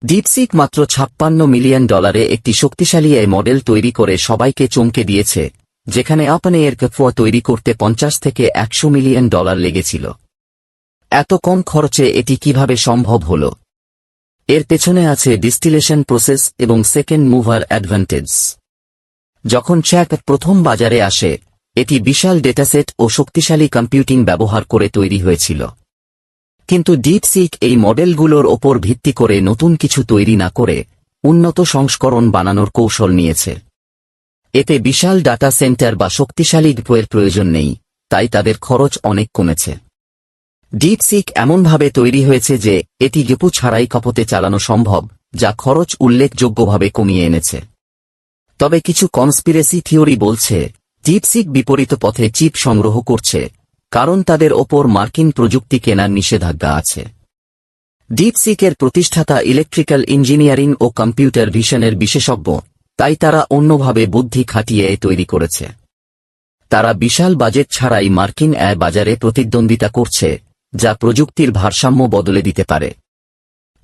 DeepSeek মাত্র $56 million একটি শক্তিশালী এআই মডেল তৈরি করে সবাইকে চমকে দিয়েছে, যেখানে OpenAI তৈরি করতে 50 থেকে $100 মিলিয়ন লেগেছিল। এত কম খরচে এটি কিভাবে সম্ভব হল? এর পেছনে আছে ডিস্টিলেশন প্রসেস এবং সেকেন্ড মুভার অ্যাডভান্টেজ। যখন চ্যাট প্রথম বাজারে আসে, এটি বিশাল ডেটাসেট ও শক্তিশালী কম্পিউটিং ব্যবহার করে তৈরি হয়েছিল। কিন্তু ডিপসিক এই মডেলগুলোর ওপর ভিত্তি করে নতুন কিছু তৈরি না করে উন্নত সংস্করণ বানানোর কৌশল নিয়েছে। এতে বিশাল ডাটা সেন্টার বা শক্তিশালী ডিপোয়ের প্রয়োজন নেই, তাই তাদের খরচ অনেক কমেছে। ডিপসিক এমনভাবে তৈরি হয়েছে যে এটি গেপু ছাড়াই কপতে চালানো সম্ভব, যা খরচ উল্লেখযোগ্যভাবে কমিয়ে এনেছে। তবে কিছু কনস্পিরেসি থিওরি বলছে ডিপসিক বিপরীত পথে চিপ সংগ্রহ করছে, কারণ তাদের ওপর মার্কিন প্রযুক্তি কেনার নিষেধাজ্ঞা আছে। ডিপসিকের প্রতিষ্ঠাতা ইলেকট্রিক্যাল ইঞ্জিনিয়ারিং ও কম্পিউটার ভিশনের বিশেষজ্ঞ, তাই তারা অন্যভাবে বুদ্ধি খাটিয়ে তৈরি করেছে। তারা বিশাল বাজেট ছাড়াই মার্কিন এআই বাজারে প্রতিদ্বন্দ্বিতা করছে, যা প্রযুক্তির ভারসাম্য বদলে দিতে পারে।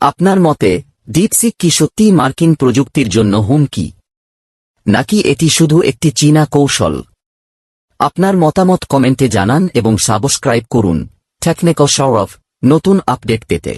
আপনার মতে ডিপসিক কি সত্যিই মার্কিন প্রযুক্তির জন্য হুমকি, নাকি এটি শুধু একটি চীনা কৌশল? আপনার মতামত কমেন্টে জানান এবং সাবস্ক্রাইব করুন টেকনিক্যাল সৌরভ নতুন আপডেট পেতে।